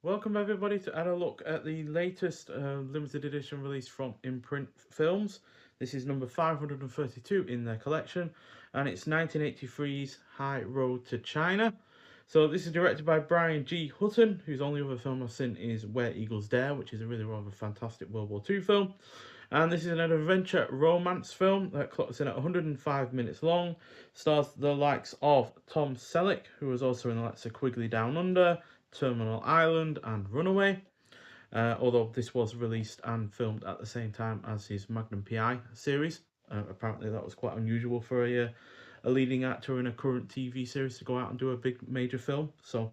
Welcome everybody to add a look at the latest limited edition release from Imprint Films. This is number 532 in their collection, and it's 1983's High Road to China. So this is directed by Brian G. Hutton, whose only other film I've seen is Where Eagles Dare, which is a really rather fantastic World War II film. And this is an adventure romance film that clocks in at 105 minutes long. Stars the likes of Tom Selleck, who was also in the likes of Quigley Down Under, Terminal Island, and Runaway. Although this was released and filmed at the same time as his Magnum PI series. Apparently, that was quite unusual for a leading actor in a current TV series to go out and do a big major film. So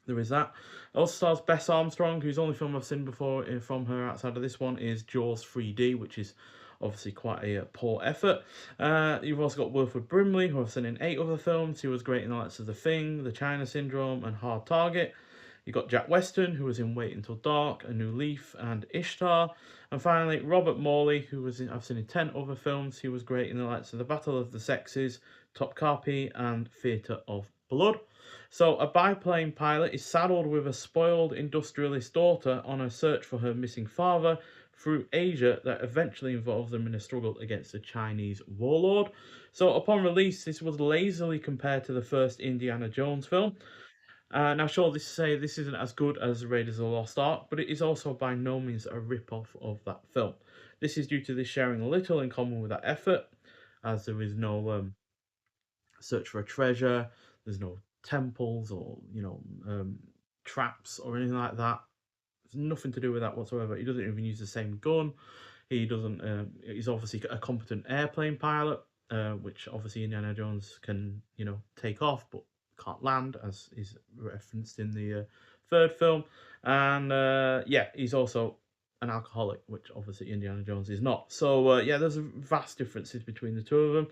there is that. It also stars Bess Armstrong, whose only film I've seen before from her outside of this one is Jaws 3D, which is obviously quite a poor effort. You've also got Wilford Brimley, who I've seen in 8 other films. He was great in the likes of The Thing, The China Syndrome, and Hard Target. You've got Jack Weston, who was in Wait Until Dark, A New Leaf, and Ishtar. And finally, Robert Morley, who I've seen in 10 other films. He was great in the likes of The Battle of the Sexes, Top Carpi, and Theatre of Blood. So, a biplane pilot is saddled with a spoiled industrialist daughter on a search for her missing father through Asia that eventually involves them in a struggle against a Chinese warlord. So, upon release, this was lazily compared to the first Indiana Jones film. Now, sure, this isn't as good as Raiders of the Lost Ark, but it is also by no means a rip-off of that film. This is due to this sharing little in common with that effort, as there is no search for a treasure, there's no temples or traps or anything like that. There's nothing to do with that whatsoever. He doesn't even use the same gun. He doesn't. He's obviously a competent airplane pilot, which obviously Indiana Jones can take off, but can't land, as is referenced in the third film. And yeah, he's also an alcoholic, which obviously Indiana Jones is not. So yeah, there's vast differences between the two of them.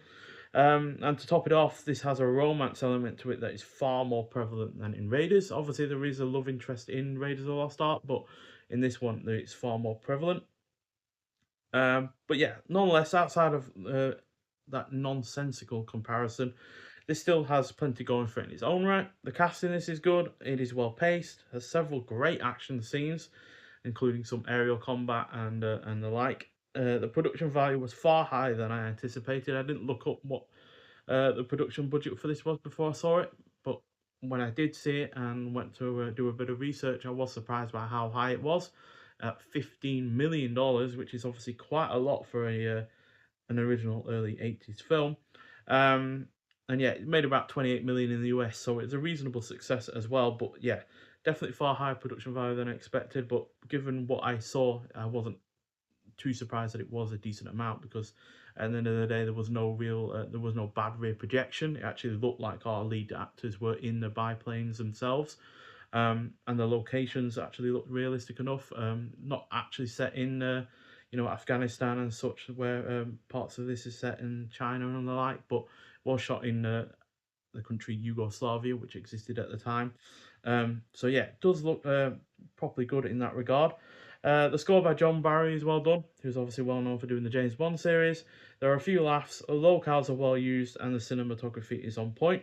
And to top it off, this has a romance element to it that is far more prevalent than in Raiders. Obviously, there is a love interest in Raiders of the Lost Ark, but in this one, it's far more prevalent. But yeah, nonetheless, outside of that nonsensical comparison, this still has plenty going for it in its own right. The cast in this is good, it is well paced, has several great action scenes, including some aerial combat and the like. The production value was far higher than I anticipated. I didn't look up what the production budget for this was before I saw it, but when I did see it and went to do a bit of research, I was surprised by how high it was at $15 million, which is obviously quite a lot for an original early 80s film. Um, and yeah, it made about 28 million in the US, so it's a reasonable success as well. But yeah, definitely far higher production value than I expected. But given what I saw, I wasn't too surprised that it was a decent amount, because at the end of the day, there was no bad rear projection. It actually looked like our lead actors were in the biplanes themselves. And the locations actually looked realistic enough. Not actually set in Afghanistan and such, where parts of this is set in China and the like, but was shot in the country Yugoslavia, which existed at the time. So yeah, it does look properly good in that regard. The score by John Barry is well done, who's obviously well known for doing the James Bond series. There are a few laughs, the locales are well used, and the cinematography is on point.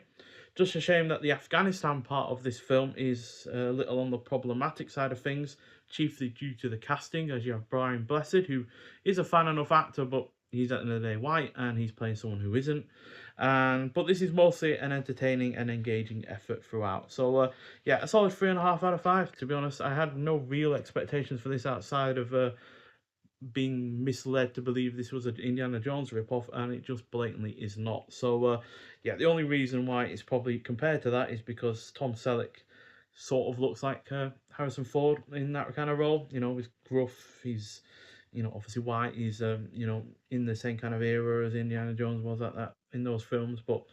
Just a shame that the Afghanistan part of this film is a little on the problematic side of things, chiefly due to the casting, as you have Brian Blessed, who is a fan enough actor, but he's at the end of the day white, and he's playing someone who isn't. But this is mostly an entertaining and engaging effort throughout. So yeah, a solid 3.5 out of 5. To be honest, I had no real expectations for this outside of being misled to believe this was an Indiana Jones ripoff, and it just blatantly is not. So yeah, the only reason why it's probably compared to that is because Tom Selleck sort of looks like Harrison Ford in that kind of role. He's gruff, he's obviously white, he's in the same kind of era as Indiana Jones was at that in those films, but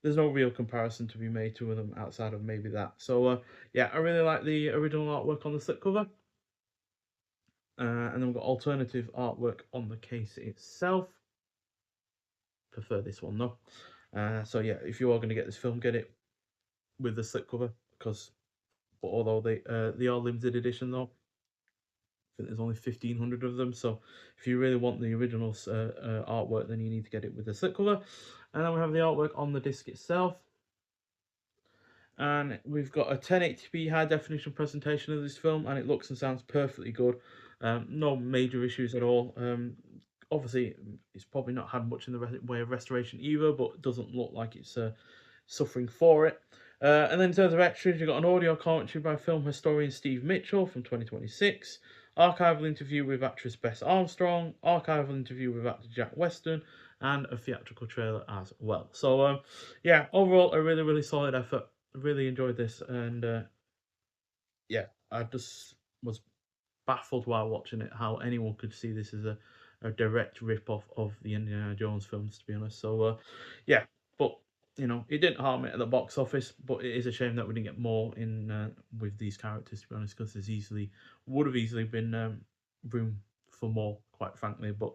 there's no real comparison to be made to them outside of maybe that. So yeah, I really like the original artwork on the slipcover. And then we've got alternative artwork on the case itself. Prefer this one though. So yeah, if you are going to get this film, get it with the slipcover, because although they are limited edition though, I think there's only 1,500 of them. So if you really want the original artwork, then you need to get it with the slipcover. And then we have the artwork on the disc itself. and we've got a 1080p high definition presentation of this film, and it looks and sounds perfectly good. No major issues at all. Obviously, it's probably not had much in the way of restoration either, but it doesn't look like it's suffering for it. And then in terms of extras, you've got an audio commentary by film historian Steve Mitchell from 2026, archival interview with actress Bess Armstrong, archival interview with actor Jack Weston, and a theatrical trailer as well. So, yeah, overall, a really, really solid effort. I really enjoyed this, and yeah, I just was baffled while watching it how anyone could see this as a direct rip off of the Indiana Jones films, to be honest. So, yeah, but it didn't harm it at the box office, but it is a shame that we didn't get more in with these characters, to be honest, because there's would have easily been room for more, quite frankly. But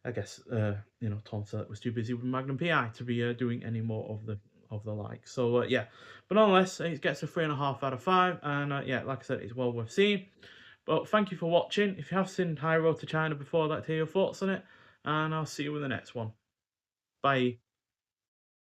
I guess Tom Selleck was too busy with Magnum PI to be doing any more of the like. So yeah, but nonetheless, it gets a 3.5 out of 5, and yeah, like I said, it's well worth seeing. But thank you for watching. If you have seen High Road to China before, I'd like to hear your thoughts on it, and I'll see you in the next one. Bye.